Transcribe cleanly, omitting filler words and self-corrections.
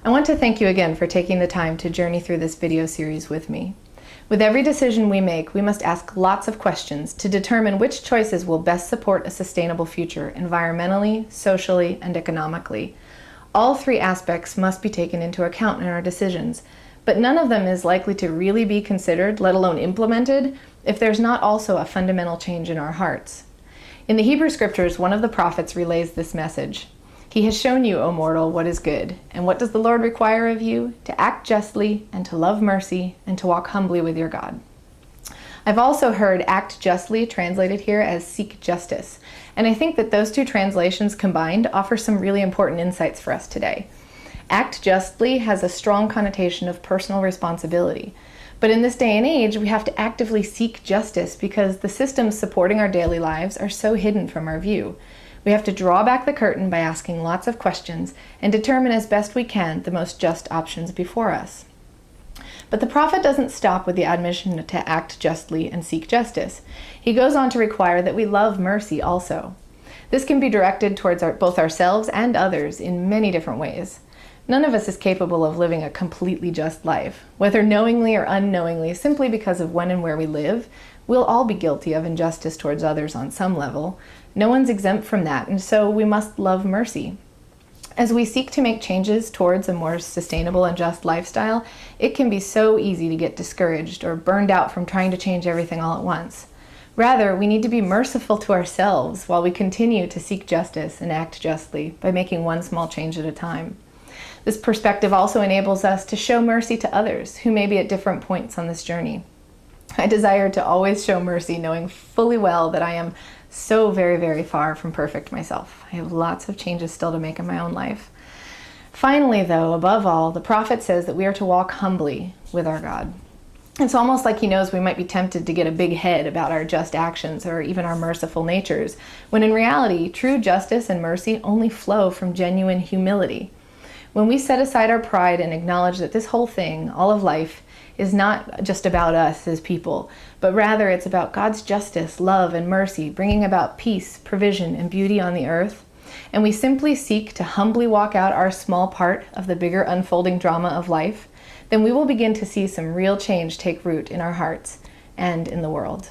I want to thank you again for taking the time to journey through this video series with me. With every decision we make, we must ask lots of questions to determine which choices will best support a sustainable future environmentally, socially, and economically. All three aspects must be taken into account in our decisions, but none of them is likely to really be considered, let alone implemented, if there's not also a fundamental change in our hearts. In the Hebrew Scriptures, one of the prophets relays this message. He has shown you, O mortal, what is good. And what does the Lord require of you? To act justly, and to love mercy, and to walk humbly with your God. I've also heard act justly translated here as seek justice. And I think that those two translations combined offer some really important insights for us today. Act justly has a strong connotation of personal responsibility. But in this day and age, we have to actively seek justice because the systems supporting our daily lives are so hidden from our view. We have to draw back the curtain by asking lots of questions and determine as best we can the most just options before us. But the prophet doesn't stop with the admonition to act justly and seek justice. He goes on to require that we love mercy also. This can be directed towards both ourselves and others in many different ways. None of us is capable of living a completely just life. Whether knowingly or unknowingly, simply because of when and where we live, we'll all be guilty of injustice towards others on some level. No one's exempt from that, and so we must love mercy. As we seek to make changes towards a more sustainable and just lifestyle, it can be so easy to get discouraged or burned out from trying to change everything all at once. Rather, we need to be merciful to ourselves while we continue to seek justice and act justly by making one small change at a time. This perspective also enables us to show mercy to others who may be at different points on this journey. I desire to always show mercy, knowing fully well that I am so very, very far from perfect myself. I have lots of changes still to make in my own life. Finally, though, above all, the prophet says that we are to walk humbly with our God. It's almost like he knows we might be tempted to get a big head about our just actions or even our merciful natures, when in reality, true justice and mercy only flow from genuine humility. When we set aside our pride and acknowledge that this whole thing, all of life, is not just about us as people, but rather it's about God's justice, love, and mercy, bringing about peace, provision, and beauty on the earth, and we simply seek to humbly walk out our small part of the bigger unfolding drama of life, then we will begin to see some real change take root in our hearts and in the world.